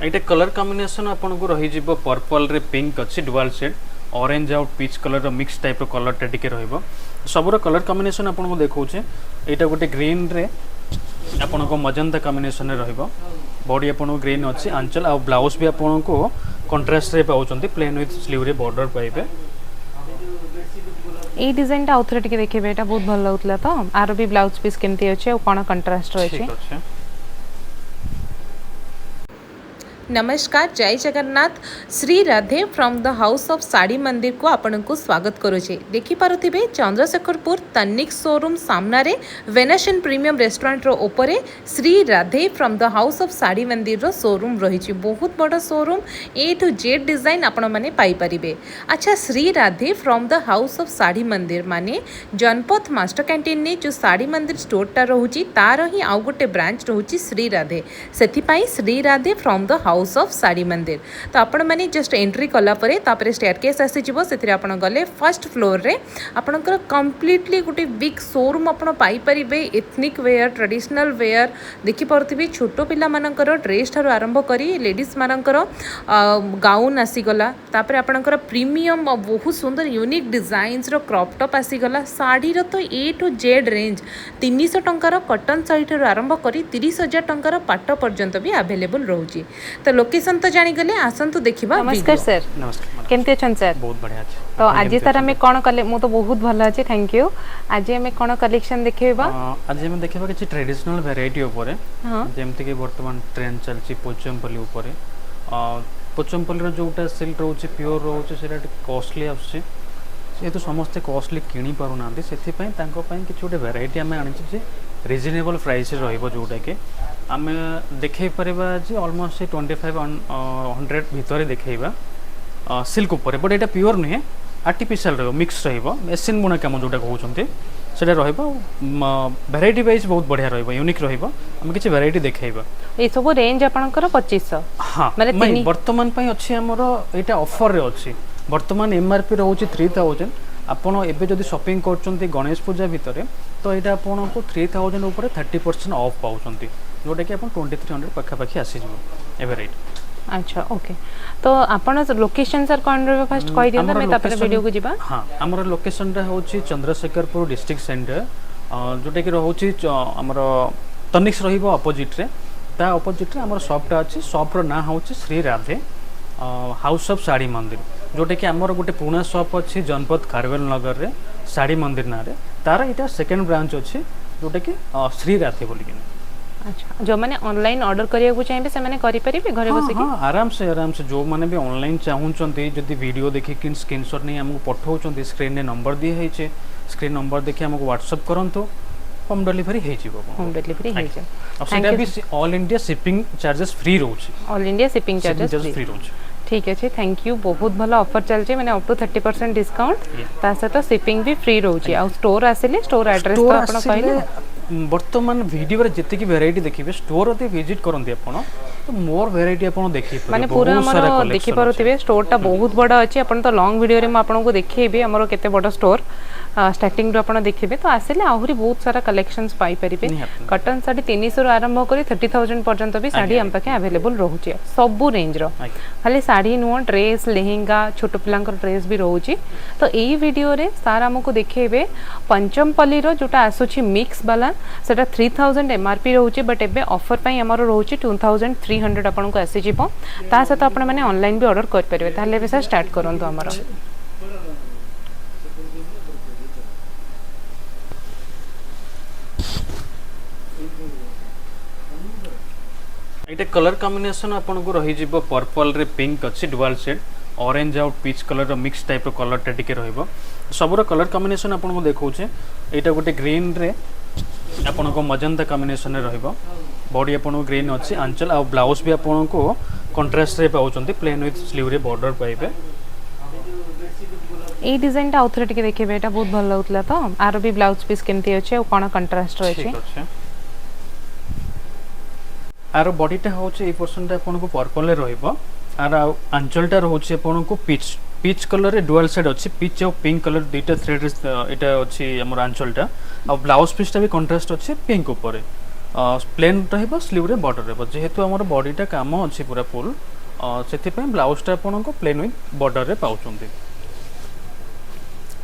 एटा colour combination आपन को रही जिवो पर्पल रे पिंक अछि dual shade orange out peach colour रो मिक्स टाइप रो कलर टा टिके रहइबो सबरो कलर कॉम्बिनेशन आपन को देखौचे एटा गोटे ग्रीन रे आपन को मजंता कॉम्बिनेशन रे रहइबो बॉडी आपन को ग्रीन अछि आंचल आ ब्लाउज भी आपन को कंट्रास्ट रे पाउचंती प्लेन विथ स्लीव रे बॉर्डर पाइबे ए डिजाइन टा आउथरे टिके देखिबे एटा बहुत भल लागुतला तो आरो भी ब्लाउज पीस केमती अछि आ कोन कंट्रास्ट रहै छै। नमस्कार जय Jagannath Shri Radhe from the house of sari मंदिर को आपन को स्वागत करुचे देखि पारुथिबे चंद्रशेखरपुर तन्निक शोरूम सामना रे वेनेशन प्रीमियम रेस्टोरेंट रो ऊपर Shri Radhe from the house of sari Mandir रो शोरूम रही बहुत बड़ा showroom A to Z design आपण माने पाई परिबे। अच्छा Shri Radhe from the house of sari Mandir माने जनपथ मास्टर कैंटीन ने जो साड़ी मंदिर स्टोर टा रहूची तार ही आउ गोटे ब्रांच रहूची श्री राधे सेथि पई Shri Radhe from the house of sari मंदिर तो आपण माने जस्ट एंट्री कला परे तापरे स्टेयरकेस आसी जिवो सेथिरे आपण गले फर्स्ट फ्लोर रे आपणकर कंप्लीटली गुटे बिग शोरूम आपण पाई परिबे एथनिक वेयर ट्रेडिशनल वेयर देखि परथिबे छोटो पिला मानकर ड्रेस थारो आरंभ करी लेडीज मानकर गाउन आसी गला तापरे आपणकर प्रीमियम बहुत सुंदर यूनिक डिजाइन्स रो क्रॉप टॉप आसी गला साड़ी रो तो ए टू जेड रेंज 300 टंकार कॉटन साड़ी थारो आरंभ करी 30,000 टंकार पाट पर्यंत भी अवेलेबल रहउची तो लोकेशन तो जानी गले आसंतु देखिबा। नमस्कार सर। नमस्कार केमते छन सर? बहुत बढ़िया अछि तो आज सर हमें कोन कले मु तो बहुत भल अछि थैंक यू आज हमें कोन कलेक्शन देखिबा आज हम देखिबा कि ट्रेडिशनल वैरायटी ऊपर जेमति कि वर्तमान ट्रेंड चलची पोचमपल्ली ऊपर पोचमपल्ली रो जोटा सिल्क रहउची प्योर रहउची सेटा कॉस्टली आछि ये तो समस्त कॉस्टली किनी पारु नांदी सेथि पई तांको पई कि छोटे वैरायटी हमें आनि जे रिजनेबल प्राइस रहइबो जोटा के आमे देखै परबा जे ऑलमोस्ट 2500 भितरे देखैबा सिल्क ऊपर बट एटा प्योर नहीं आर्टिफिशियल रहइबो मिक्स रहइबो मेसिन बुना काम जोटा कहउचंती सेटा रहइबो वैरायटी वाइज बहुत बढ़िया रहइबो यूनिक रहइबो हम किछि वैरायटी देखैबा ए सब रेंज आपनकर 2500 हां माने वर्तमान पई अछि हमर एटा ऑफर रे अछि वर्तमान एमआरपी रहउची 3000 आपण एबे जदि शॉपिंग करचंती गणेश पूजा भितरे तो एटा आपण को 3000 ऊपर 30% ऑफ पाउचंती जोटा कि आपण 2300 पखा पखी आसी जबो एबे रेट। अच्छा ओके तो आपण लोकेशन सर कोन रे फर्स्ट कहि दियौ मैं तापर वीडियो को जिबा। हां हमर लोकेशन रे होची चंद्रशेखरपुर डिस्ट्रिक्ट सेंटर जोटा कि रहउची हमर तनिक्स रहिबो अपोजिट रे ता अपोजिट रे हमर शॉप टा अछि शॉप रो ना होची श्री राधे हाउस ऑफ साड़ी मंदिर जोटा कि आमर गोटे पुराना शॉप अच्छी जनपद खारवेल नगर रे साड़ी मंदिर ना रे तार इटा सेकंड ब्रांच अच्छी जोटा कि श्री राधे बोली कि। अच्छा जो माने ऑनलाइन ऑर्डर करिया को चाहिबे से माने करि परिबे घरे बसे कि? हां आराम से जो माने भी ऑनलाइन चाहउचंती जदी वीडियो देखि कि स्क्रीनशॉट नै हमको पठाउचंती स्क्रीन ने नंबर दिए है छे स्क्रीन नंबर देखि हमको व्हाट्सएप करंतो होम डिलीवरी हे जीवो होम डिलीवरी हे जे अब सेटा भी all India shipping charges free रहउची all India shipping charges free रहउची ठीक है थैंक यू बहुत भल ऑफर चलचे मैंने अप टू 30% डिस्काउंट ता सहित शिपिंग भी फ्री रहउची आ स्टोर आसिले स्टोर एड्रेस तो आपण कहले वर्तमान वीडियो रे जति की वैरायटी देखिबे स्टोर ओते विजिट करंती आपण तो मोर वैरायटी आपण देखि माने पूरा हमर देखि परथिबे स्टोर टा बहुत बड़ा अछि आपण तो लॉन्ग वीडियो रे म आपण को देखिबे हमर केते बड़ा स्टोर स्टार्टिंग रो आपण देखिबे तो आसिले आहुरी बहुत सारा कलेक्शंस पाई परिबे कॉटन साड़ी 300 रो आरंभ करी 30000 पर्यंत भी साड़ी हम पाके अवेलेबल रहउची सब रेंज रो खाली साड़ी नो ड्रेस लेहेंगा छोटो पिलांकर ड्रेस भी रहउची तो एई वीडियो रे सारा हमको देखिबे पंचमपल्ली रो जोटा आसुची मिक्स वाला सेटा 3000 एमआरपी रहउची बट एबे ऑफर पई हमरो रहउची 2300 आपण को आसी जिवो ता सहित आपण माने ऑनलाइन भी ऑर्डर कर परिबे ताले बेसा स्टार्ट करंतो हमरो। एटा कलर कॉम्बिनेशन आपन को रही जिवो पर्पल रे पिंक अछि dual shade orange out peach colour रो मिक्स टाइप रो कलर टा टिके रहइबो सबरो कलर कॉम्बिनेशन आपन को देखौचे एटा गोटे ग्रीन रे आपन को मजंता कॉम्बिनेशन रे रहइबो बॉडी आपन को ग्रीन अछि आंचल आ ब्लाउज भी आपन को कंट्रास्ट रे पाउचंती प्लेन विथ स्लीव रे बॉर्डर पाइबे ए डिजाइन टा आउथरे टिके देखिबे एटा बहुत भल लागुतला तो आरो भी ब्लाउज पीस केमती अछि आ कोन कंट्रास्ट रहै छै आर बॉडीटा होचे ए पोर्शनटा आपन को पर्पल रे रहइबो आर आंचलटा रहउचे आपन को पीच कलर रे डुअल शेड अछि पीच और पिंक कलर दुईटा थ्रेड एटा अछि हमर आंचलटा आ ब्लाउज पीसटा भी कंट्रास्ट अछि पिंक ऊपर प्लेन रहिबो स्लीव रे बॉर्डर रहबो जेहेतु हमर बॉडीटा काम अछि पूरा फुल सेति ब्लाउजटा आपन को प्लेन विथ बॉर्डर रे पाउचंती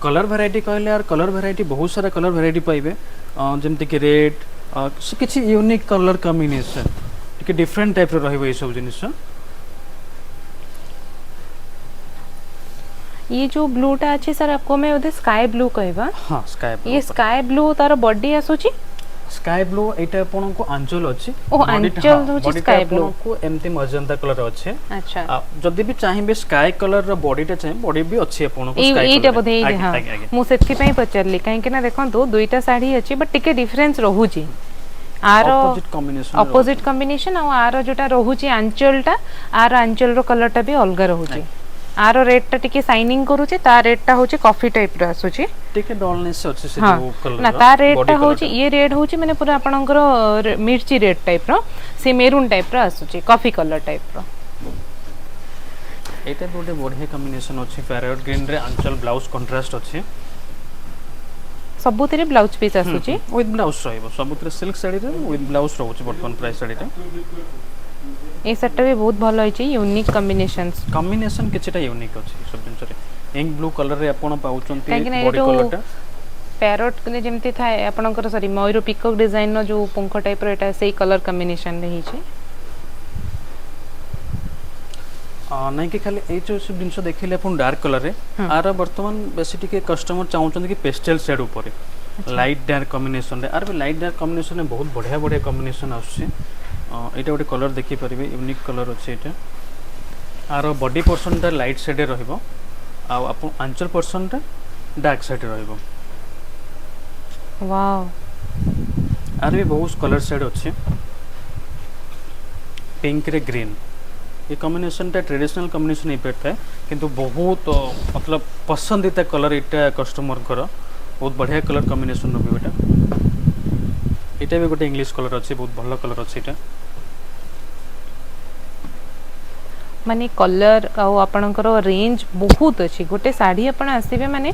कलर वेराइटी कहले यार कलर वेराइटी बहुत सारा कलर वेराइटी पाइबे जेमति कि रेड किछि यूनिक कलर कॉम्बिनेशन टिके डिफरेंट टाइप रे रहइबो ए सब जिनिस ये जो ब्लूटा अच्छी सर आपको मैं उधर स्काई ब्लू कहबा हां स्काई ब्लू ये स्काई ब्लू तार बॉडी आसुची स्काई ब्लू एटा आपन को आंचल अछि ओ आंचल होची स्काई ब्लू को एमती मजेंटा कलर अछि अच्छा जदी भी चाहिबे स्काई कलर रो बॉडीटा चाहिबे बॉडी भी अछि आपन को स्काई एटा बधे हां मु सेति पई पचरली काहे कि ना देखंतु दुईटा साड़ी अछि बट टिके डिफरेंस रहूची आर ऑपोजिट कॉम्बिनेशन और आर जोटा रहूची आंचलटा आर आंचल रो कलरटा भी अलग रहूची आर रेडटा टिके शाइनिंग करूचे ता रेडटा होची कॉफी टाइप रो आसुची टिके डलनेस अछि से जो कलर ना ता रेडटा होची ये रेड होची माने पूरा आपनकर मिर्ची रेड टाइप रो से मेरून टाइप रो आसुची कॉफी कलर टाइप रो एटा गोटे बढ़िया कॉम्बिनेशन अछि पैरेट ग्रीन रे आंचल ब्लाउज कंट्रास्ट अछि सबुतरे ब्लाउज पीस आसुची विथ ब्लाउज रहइबो सबुतरे सिल्क साड़ी रे विथ ब्लाउज रहउची बर्तन प्राइस साड़ी रे ए सेटटा भी बहुत भलो होई छी यूनिक कॉम्बिनेशन किछटा यूनिक अछि सब दिन रे इंक ब्लू कलर रे आपण पाउचंती बॉडी कलरटा पैरेट ने जेमती थाए आपनकर सॉरी मयूर पिकॉक डिजाइन नो जो पंख टाइप रो एटा सेही कलर कॉम्बिनेशन रे ही छी नहीं कि खाली ए जो सब दिन देखिले अपन डार्क कलर रे आर वर्तमान बेसी टिके कस्टमर चाहउचंती कि पेस्टल शेड ऊपर लाइट डार्क कॉम्बिनेशन रे आर भी लाइट डार्क कॉम्बिनेशन में बहुत बढ़िया बढ़िया कॉम्बिनेशन आछे एटा गोटे कलर देखि परिबे यूनिक कलर अछि एटा आरो बॉडी पोर्शन ता लाइट शेड रहइबो आ अपन आंचल पोर्शन ता डार्क शेड रहइबो वाओ आर भी बहुत कलर शेड अछि पिंक रे ग्रीन ये कॉम्बिनेशन ता ट्रेडिशनल कॉम्बिनेशन ही पेट है किंतु बहुत मतलब पसंदीदा कलर एटा कस्टमर कर बहुत बढ़िया कलर कॉम्बिनेशन रो भी एटा भी गोटे इंग्लिश कलर अछि बहुत भलो कलर अछि एटा माने कलर और आपनकर रेंज बहुत अच्छी गोटे साड़ी आपण आसीबे माने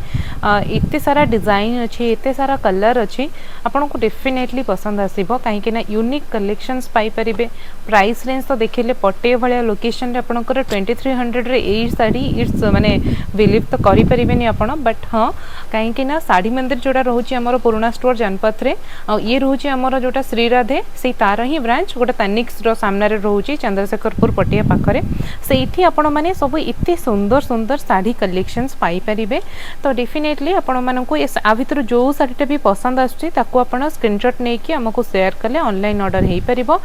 एते सारा डिजाइन अच्छी एते सारा कलर अच्छी आपन को डेफिनेटली पसंद आसीबो काहे कि ना यूनिक कलेक्शंस पाई परिबे प्राइस रेंज तो देखिले पटे भलिया लोकेशन रे आपनकर 2300 रे ए साड़ी इट्स माने बिलीव तो करि परिबेनी आपण बट हां काहे कि ना साड़ी मंदिर जोड़ा रहउची हमर पुराना स्टोर जनपथ रे और ये रहउची हमर जोटा श्री राधे से तार ही ब्रांच गोटे तनिक्स रो सामने रे रहउची चंद्रशेखरपुर पटिया पाखरे सेठी आपण माने सब इतने सुंदर सुंदर साड़ी कलेक्शंस पाई परिबे तो डेफिनेटली आपण मानन को आ भितर जो साड़ीटा भी पसंद आछी ताको आपण स्क्रीनशॉट नै कि हमको शेयर करले ऑनलाइन ऑर्डर हेई परिबो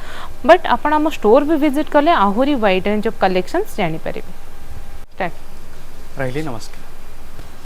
बट आपण हम स्टोर भी विजिट करले आहुरी वाइड रेंज ऑफ कलेक्शंस जानि परिबे। राइली नमस्कार।